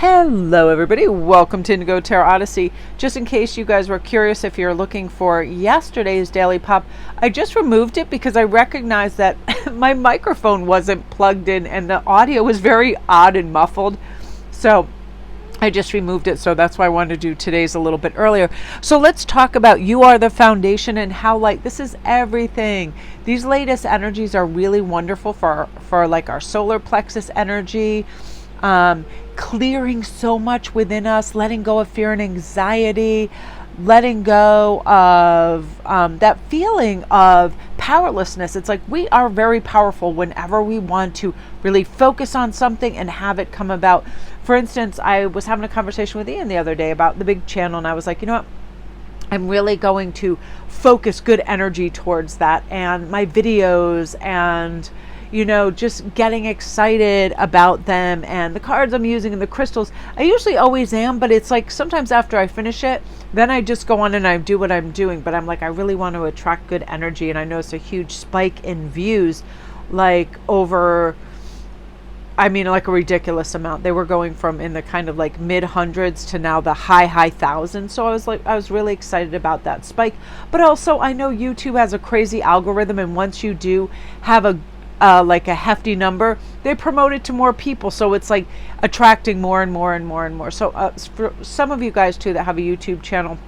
Hello everybody, welcome to Indigo Tarot Odyssey. Just in case you guys were curious, if you're looking for yesterday's Daily Pop, I just removed it because I recognized that my microphone wasn't plugged in and the audio was very odd and muffled. So I just removed it, so that's why I wanted to do today's a little bit earlier. So let's talk about You Are the Foundation and how this is everything. These latest energies are really wonderful for like our solar plexus energy. Clearing so much within us, letting go of fear and anxiety, letting go of that feeling of powerlessness. It's like we are very powerful whenever we want to really focus on something and have it come about. For instance, I was having a conversation with Ian the other day about the big channel, and I was like, you know what? I'm really going to focus good energy towards that and my videos and just getting excited about them and the cards I'm using and the crystals. I usually always am, but it's like sometimes after I finish it, then I just go on and I do what I'm doing. But I'm like, I really want to attract good energy. And I noticed a huge spike in views, like a ridiculous amount. They were going from in the kind of like mid hundreds to now the high thousands. So I was really excited about that spike. But also I know YouTube has a crazy algorithm. And once you do have a hefty number, they promote it to more people, so it's like attracting more and more and more and more. So for some of you guys too that have a YouTube channel,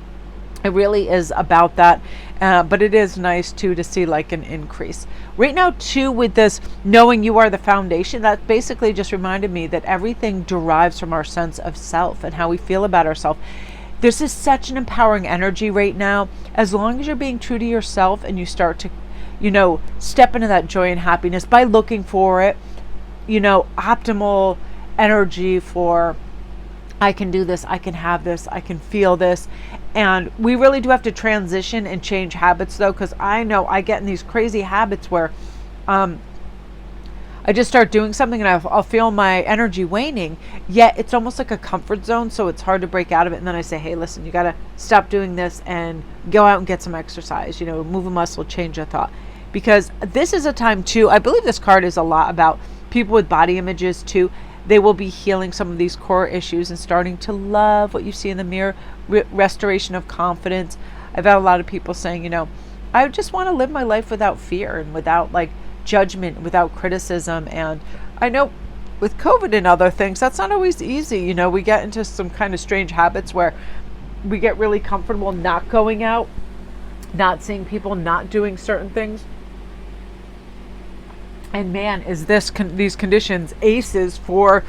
it really is about that, but it is nice too to see like an increase right now too with this knowing you are the foundation. That basically just reminded me that everything derives from our sense of self and how we feel about ourselves. This is such an empowering energy right now. As long as you're being true to yourself and you start to step into that joy and happiness by looking for it, optimal energy for, I can do this, I can have this, I can feel this. And we really do have to transition and change habits though, because I know I get in these crazy habits where I just start doing something and I'll feel my energy waning, yet it's almost like a comfort zone, so it's hard to break out of it. And then I say, hey, listen, you got to stop doing this and go out and get some exercise, move a muscle, change a thought. Because this is a time too, I believe this card is a lot about people with body images too. They will be healing some of these core issues and starting to love what you see in the mirror, restoration of confidence. I've had a lot of people saying, I just want to live my life without fear and without judgment, without criticism. And I know with COVID and other things, that's not always easy. We get into some kind of strange habits where we get really comfortable not going out, not seeing people, not doing certain things. And man, is these conditions aces for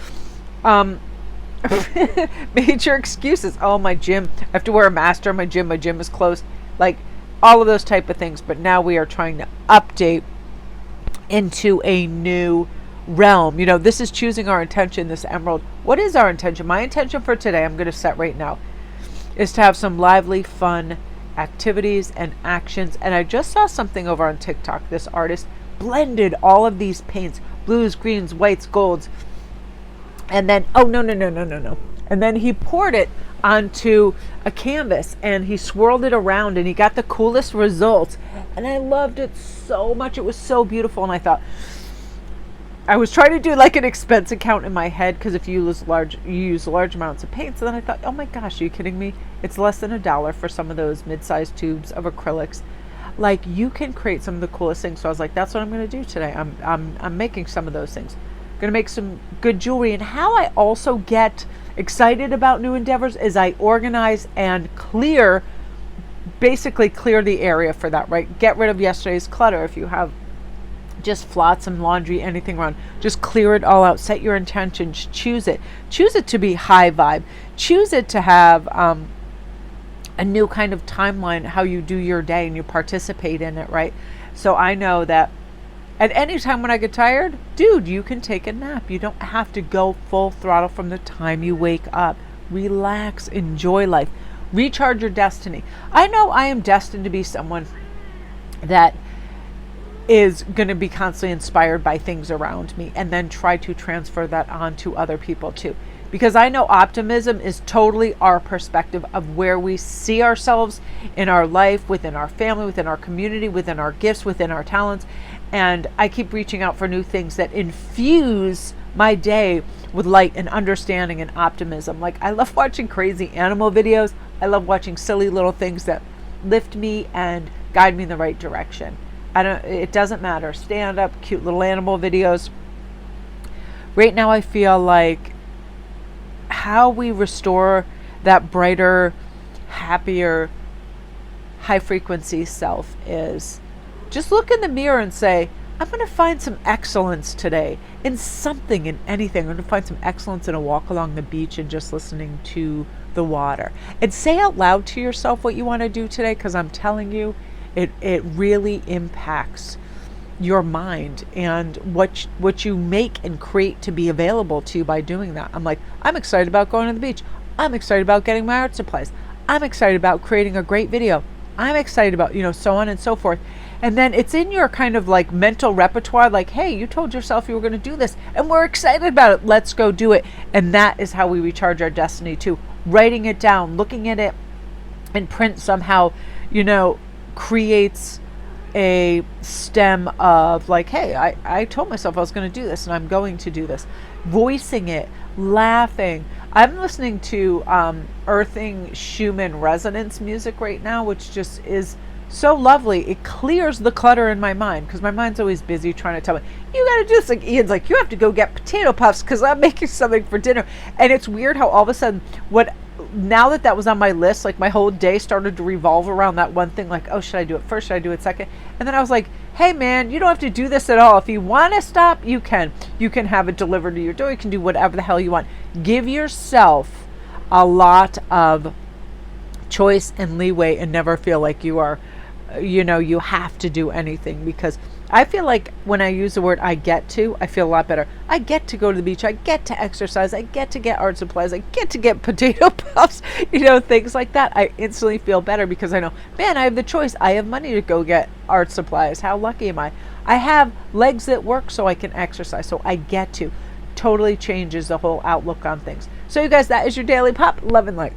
major excuses. Oh, my gym, I have to wear a mask in my gym is closed. Like all of those type of things. But now we are trying to update into a new realm. This is choosing our intention, this emerald. What is our intention? My intention for today, I'm going to set right now, is to have some lively, fun activities and actions. And I just saw something over on TikTok. This artist blended all of these paints, blues, greens, whites, golds, and then and then he poured it onto a canvas and he swirled it around and he got the coolest results. And I loved it so much. It was so beautiful. And I thought, I was trying to do like an expense account in my head, because if you use large amounts of paint. So then I thought, oh my gosh, are you kidding me? It's less than $1 for some of those mid-sized tubes of acrylics. Like, you can create some of the coolest things. So I was like, that's what I'm going to do today. I'm making some of those things. I'm going to make some good jewelry. And how I also get excited about new endeavors is I organize and basically clear the area for that, right? Get rid of yesterday's clutter. If you have just flotsam, laundry, anything around, just clear it all out. Set your intentions. Choose it to be high vibe. Choose it to have a new kind of timeline, how you do your day and you participate in it, right? So I know that at any time when I get tired, dude, you can take a nap. You don't have to go full throttle from the time you wake up. Relax, enjoy life, recharge your destiny. I know I am destined to be someone that is going to be constantly inspired by things around me and then try to transfer that on to other people too. Because I know optimism is totally our perspective of where we see ourselves in our life, within our family, within our community, within our gifts, within our talents. And I keep reaching out for new things that infuse my day with light and understanding and optimism. Like, I love watching crazy animal videos. I love watching silly little things that lift me and guide me in the right direction. It doesn't matter. Stand up, cute little animal videos. Right now I feel like how we restore that brighter, happier, high frequency self is just look in the mirror and say, I'm going to find some excellence today in something, in anything. I'm going to find some excellence in a walk along the beach and just listening to the water. And say out loud to yourself what you want to do today, because I'm telling you, it really impacts your mind and what you make and create to be available to you by doing that. I'm like, I'm excited about going to the beach. I'm excited about getting my art supplies. I'm excited about creating a great video. I'm excited about, so on and so forth. And then it's in your kind of like mental repertoire, like, hey, you told yourself you were going to do this and we're excited about it. Let's go do it. And that is how we recharge our destiny too. Writing it down, looking at it in print somehow, creates a stem of like, hey, I told myself I was going to do this and I'm going to do this. Voicing it, laughing. I'm listening to Earthing Schumann resonance music right now, which just is so lovely. It clears the clutter in my mind, because my mind's always busy trying to tell me, you got to do this. Like Ian's like, you have to go get potato puffs because I'm making something for dinner. And it's weird how all of a sudden, now that was on my list, like my whole day started to revolve around that one thing. Like, oh, should I do it first? Should I do it second? And then I was like, hey man, you don't have to do this at all. If you want to stop, you can have it delivered to your door. You can do whatever the hell you want. Give yourself a lot of choice and leeway and never feel like you are, you have to do anything, because I feel like when I use the word I feel a lot better. I get to go to the beach. I get to exercise. I get to get art supplies. I get to get potato puffs, things like that. I instantly feel better because I know, man, I have the choice. I have money to go get art supplies. How lucky am I? I have legs that work so I can exercise. So I get to. Totally changes the whole outlook on things. So you guys, that is your Daily Pop. Love and light.